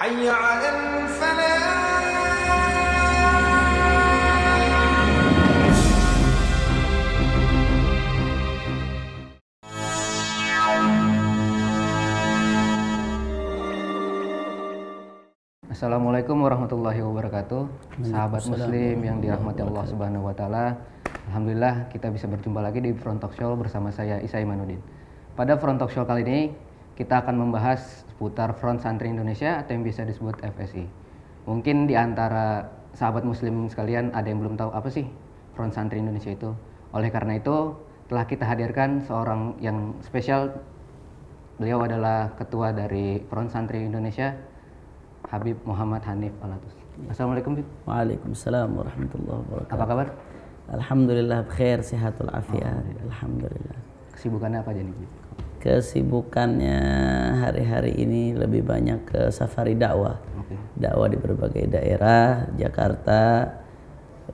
حي على الفلاح. Assalamualaikum warahmatullahi wabarakatuh. Sahabat muslim yang dirahmati Allah Subhanahu wa taala. Alhamdulillah kita bisa berjumpa lagi di Front Talk Show bersama saya Isa Imanuddin. Pada Front Talk Show kali ini kita akan membahas seputar Front Santri Indonesia atau yang biasa disebut FSI. Mungkin di antara sahabat muslim sekalian ada yang belum tahu apa sih Front Santri Indonesia itu. Oleh karena itu telah kita hadirkan seorang yang spesial. Beliau adalah ketua dari Front Santri Indonesia, Habib Muhammad Hanif Alatus. Assalamualaikum, Habib. Waalaikumsalam warahmatullahi wabarakatuh. Apa kabar? Alhamdulillah bkhair, sehatul afiat. Alhamdulillah. Kesibukannya apa aja nih, Habib? Kesibukannya hari-hari ini lebih banyak ke safari dakwah. Dakwah di berbagai daerah, Jakarta,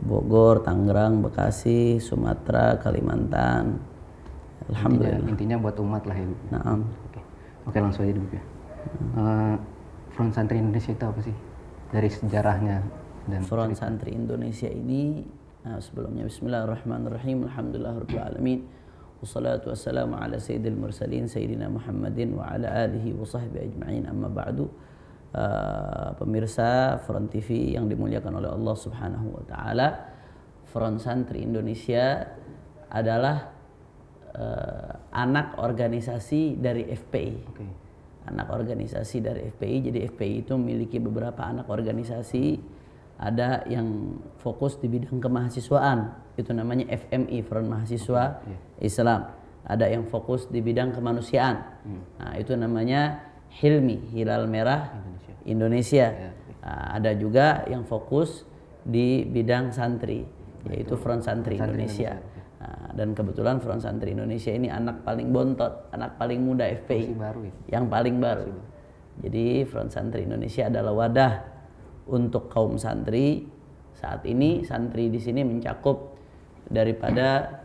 Bogor, Tangerang, Bekasi, Sumatera, Kalimantan. Alhamdulillah. Intinya buat umat lah ya, Habib. Naam. Oke, langsung aja dulu ya. Front Santri Indonesia itu apa sih? Dari sejarahnya dan Front Santri Indonesia ini sebelumnya bismillahirrahmanirrahim. Alhamdulillahirabbil alamin. Wassalatu wassalamu ala sayyidil mursalin sayyidina Muhammadin wa ala alihi wa sahbihi ajma'in. Amma ba'du. Pemirsa Front TV yang dimuliakan oleh Allah Subhanahu wa taala, Front Santri Indonesia adalah anak organisasi dari FPI. Anak organisasi dari FPI. Jadi FPI itu memiliki beberapa anak organisasi. Ada yang fokus di bidang kemahasiswaan, itu namanya FMI, Front Mahasiswa Islam. Ada yang fokus di bidang kemanusiaan, nah, itu namanya HILMI, Hilal Merah Indonesia. Ada juga yang fokus di bidang santri, yaitu Front Santri Indonesia. Dan kebetulan Front Santri Indonesia ini anak paling bontot, anak paling muda FPI, yang paling baru. Jadi Front Santri Indonesia adalah wadah untuk kaum santri. Saat ini santri di sini mencakup daripada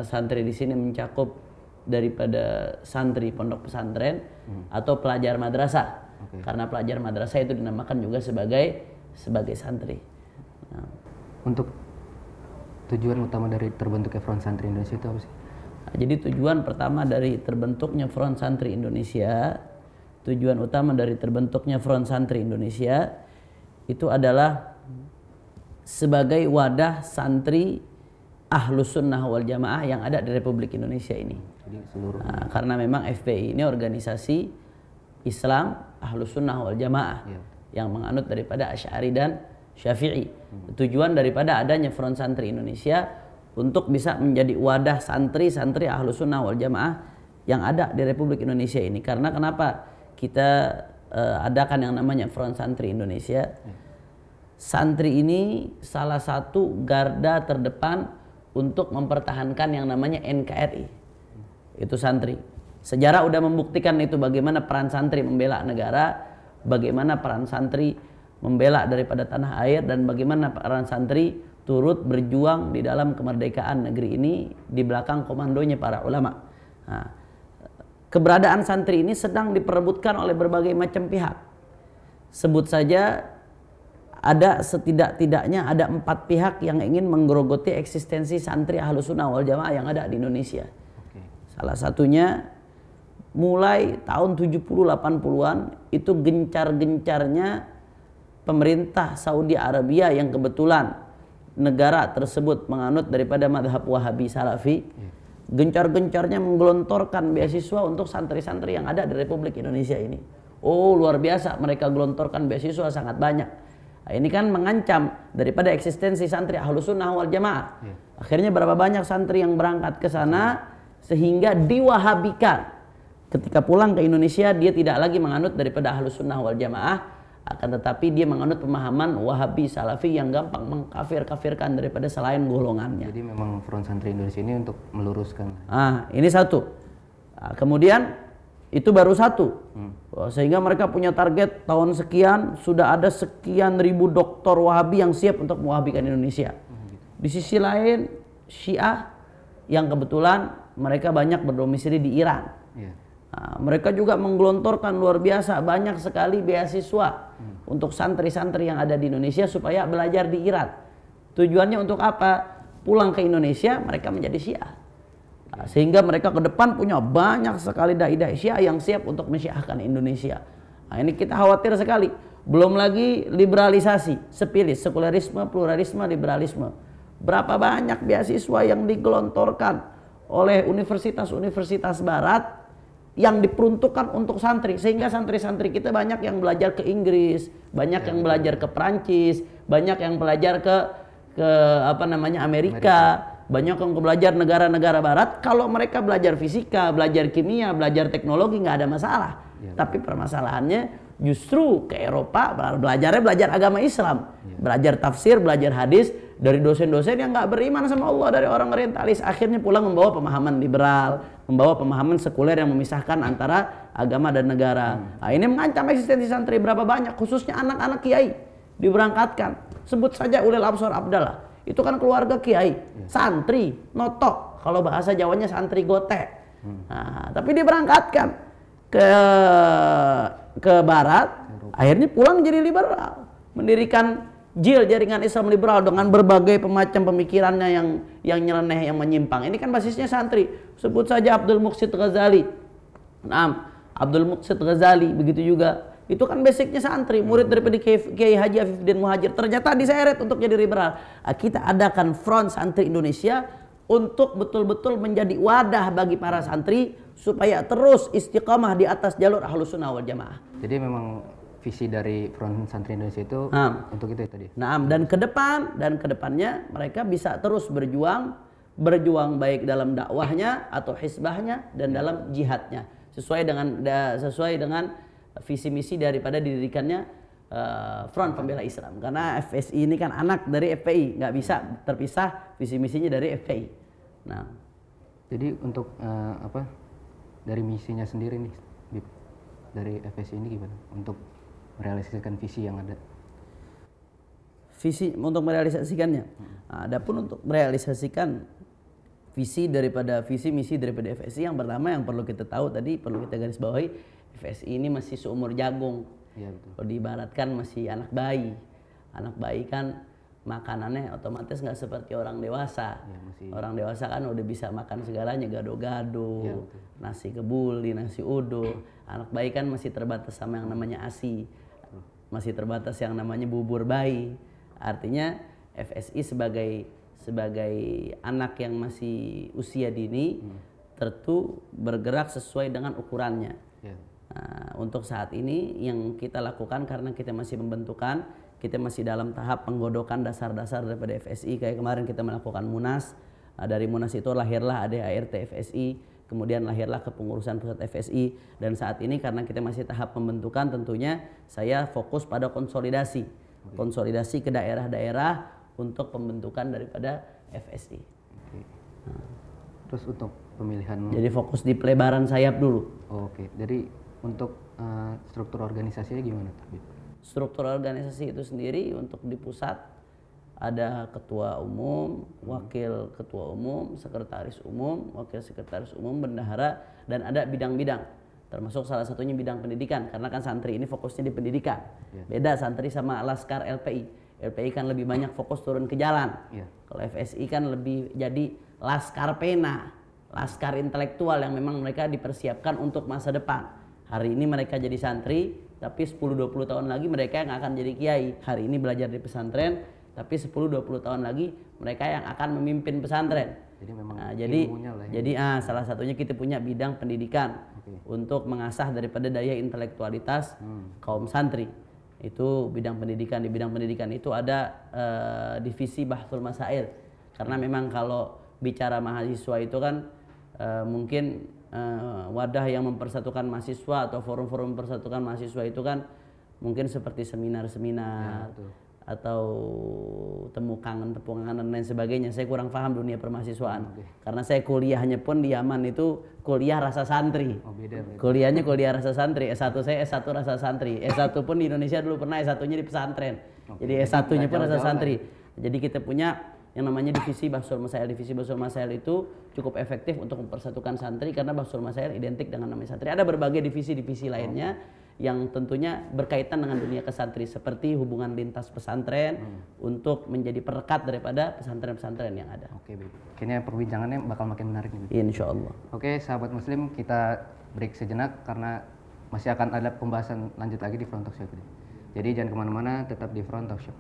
santri di sini mencakup daripada santri pondok pesantren atau pelajar madrasah. Karena pelajar madrasah itu dinamakan juga sebagai santri. Nah, untuk tujuan utama dari terbentuknya Front Santri Indonesia itu apa sih? Nah, jadi tujuan pertama dari terbentuknya Front Santri Indonesia, tujuan utama dari terbentuknya Front Santri Indonesia itu adalah sebagai wadah santri Ahlus Sunnah wal Jamaah yang ada di Republik Indonesia ini. Nah, karena memang FPI ini organisasi Islam Ahlus Sunnah wal Jamaah yang menganut daripada Asy'ari dan Syafi'i. Tujuan daripada adanya Front Santri Indonesia untuk bisa menjadi wadah santri-santri Ahlus Sunnah wal Jamaah yang ada di Republik Indonesia ini. Karena kenapa kita adakan yang namanya Front Santri Indonesia? Santri ini salah satu garda terdepan untuk mempertahankan yang namanya NKRI. Itu santri. Sejarah udah membuktikan itu, bagaimana peran santri membela negara, bagaimana peran santri membela daripada tanah air, dan bagaimana peran santri turut berjuang di dalam kemerdekaan negeri ini di belakang komandonya para ulama. Nah, keberadaan santri ini sedang diperebutkan oleh berbagai macam pihak. Sebut saja ada setidak-tidaknya ada 4 pihak yang ingin menggerogoti eksistensi santri Ahlus Sunnah wal Jamaah yang ada di Indonesia. Salah satunya mulai tahun 70-80-an itu gencar-gencarnya pemerintah Saudi Arabia yang kebetulan negara tersebut menganut daripada madhab Wahabi Salafi. Gencar-gencarnya menggelontorkan beasiswa untuk santri-santri yang ada di Republik Indonesia ini. Oh, luar biasa, mereka gelontorkan beasiswa sangat banyak. Nah, ini kan mengancam daripada eksistensi santri Ahlus Sunnah wal Jamaah. Akhirnya berapa banyak santri yang berangkat ke sana sehingga diwahabikan. Ketika pulang ke Indonesia dia tidak lagi menganut daripada Ahlus Sunnah wal Jamaah, akan tetapi dia menganut pemahaman Wahabi Salafi yang gampang mengkafir-kafirkan daripada selain golongannya. Jadi memang Front Santri Indonesia ini untuk meluruskan. Ini satu. Nah, kemudian itu baru satu. Sehingga mereka punya target tahun sekian sudah ada sekian ribu doktor Wahabi yang siap untuk mewahabikan Indonesia. Di sisi lain Syiah yang kebetulan mereka banyak berdomisili di Iran. Nah, mereka juga menggelontorkan luar biasa banyak sekali beasiswa untuk santri-santri yang ada di Indonesia supaya belajar di Iran. Tujuannya untuk apa? Pulang ke Indonesia mereka menjadi Syiah. Nah, sehingga mereka ke depan punya banyak sekali dai-dai Syiah yang siap untuk mensyiahkan Indonesia. Nah, ini kita khawatir sekali. Belum lagi liberalisasi, sepilis, sekularisme, pluralisme, liberalisme. Berapa banyak beasiswa yang digelontorkan oleh universitas-universitas barat yang diperuntukkan untuk santri, sehingga santri-santri kita banyak yang belajar ke Inggris, banyak yang belajar ke Prancis, banyak yang belajar ke Amerika, banyak yang belajar negara-negara barat. Kalau mereka belajar fisika, belajar kimia, belajar teknologi nggak ada masalah. Tapi permasalahannya justru ke Eropa belajar agama Islam, belajar tafsir, belajar hadis dari dosen-dosen yang nggak beriman sama Allah, dari orang orientalis, akhirnya pulang membawa pemahaman liberal, membawa pemahaman sekuler yang memisahkan antara agama dan negara. Nah, ini mengancam eksistensi santri. Berapa banyak, khususnya anak-anak kiai diberangkatkan. Sebut saja Ulil Absor Abdallah, itu kan keluarga kiai, santri, notok, kalau bahasa Jawanya santri gote. Nah, tapi diberangkatkan ke barat, akhirnya pulang jadi liberal, mendirikan JIL, Jaringan Islam Liberal, dengan berbagai macam pemikirannya yang nyeleneh, yang menyimpang. Ini kan basisnya santri. Sebut saja Abdul Muqsid Ghazali. Nah, Abdul Muqsid Ghazali begitu juga. Itu kan basicnya santri, murid daripada Kiai Haji Afifuddin Muhajir. Ternyata diseret untuk jadi liberal. Kita adakan Front Santri Indonesia untuk betul-betul menjadi wadah bagi para santri supaya terus istiqamah di atas jalur Ahlus Sunnah wal Jamaah. Jadi memang visi dari Front Santri Indonesia itu untuk itu ya tadi. Nah, dan kedepannya mereka bisa terus berjuang baik dalam dakwahnya atau hisbahnya dan dalam jihadnya sesuai dengan visi misi daripada didirikannya Front Pembela Islam. Karena FSI ini kan anak dari FPI, nggak bisa terpisah visi misinya dari FPI. Nah, jadi untuk dari misinya sendiri nih, dari FSI ini gimana untuk merealisasikan visi yang ada? Visi untuk merealisasikannya. Nah, adapun untuk merealisasikan visi misi daripada FSI, yang pertama yang perlu kita tahu tadi, perlu kita garis bawahi, FSI ini masih seumur jagung. Iya, betul. Kalau diibaratkan masih anak bayi. Anak bayi kan makanannya otomatis nggak seperti orang dewasa. Ya, orang dewasa kan udah bisa makan segalanya, gado-gado, nasi kebuli, nasi uduk. Anak bayi kan masih terbatas sama yang namanya ASI, masih terbatas yang namanya bubur bayi. Artinya FSI sebagai anak yang masih usia dini tentu bergerak sesuai dengan ukurannya. Nah, untuk saat ini yang kita lakukan, karena kita masih pembentukan, kita masih dalam tahap penggodokan dasar-dasar daripada FSI. Kayak kemarin kita melakukan Munas. Dari Munas itu lahirlah ADART FSI, kemudian lahirlah kepengurusan pusat FSI. Dan saat ini karena kita masih tahap pembentukan, tentunya saya fokus pada konsolidasi ke daerah-daerah untuk pembentukan daripada FSI. Terus untuk pemilihan, jadi fokus di pelebaran sayap dulu. Oke. Jadi untuk struktur organisasinya gimana? Struktur organisasi itu sendiri untuk di pusat ada ketua umum, wakil ketua umum, sekretaris umum, wakil sekretaris umum, bendahara, dan ada bidang-bidang. Termasuk salah satunya bidang pendidikan, karena kan santri ini fokusnya di pendidikan. Beda santri sama Laskar LPI. LPI kan lebih banyak fokus turun ke jalan. Kalau FSI kan lebih jadi Laskar Pena, Laskar intelektual yang memang mereka dipersiapkan untuk masa depan. Hari ini mereka jadi santri, tapi 10-20 tahun lagi mereka yang akan jadi kiai. Hari ini belajar di pesantren, tapi 10-20 tahun lagi mereka yang akan memimpin pesantren. Jadi memang salah satunya kita punya bidang pendidikan untuk mengasah daripada daya intelektualitas kaum santri. Itu bidang pendidikan. Di bidang pendidikan itu ada divisi Bahthul Masail. Karena memang kalau bicara mahasiswa itu kan mungkin wadah yang mempersatukan mahasiswa atau forum-forum mempersatukan mahasiswa itu kan mungkin seperti seminar-seminar atau temu kangen, tepung kangen dan lain sebagainya. Saya kurang paham dunia permahasiswaan karena saya kuliahnya pun di Yaman itu kuliah rasa santri. Kuliahnya kuliah rasa santri. S1 saya S1 rasa santri. S1 pun di Indonesia dulu pernah, S1-nya di pesantren. Jadi S1-nya pun rasa santri. Jadi kita punya yang namanya divisi Bahsul Masail. Divisi Bahsul Masail itu cukup efektif untuk mempersatukan santri karena Bahsul Masail identik dengan namanya santri. Ada berbagai divisi-divisi lainnya yang tentunya berkaitan dengan dunia kesantri seperti hubungan lintas pesantren untuk menjadi perekat daripada pesantren-pesantren yang ada. Oke, baik. Kayaknya perbincangannya bakal makin menarik nih. Insya Allah. Oke, sahabat muslim, kita break sejenak karena masih akan ada pembahasan lanjut lagi di Front Talk Show. Jadi jangan kemana-mana, tetap di Front Talk Show.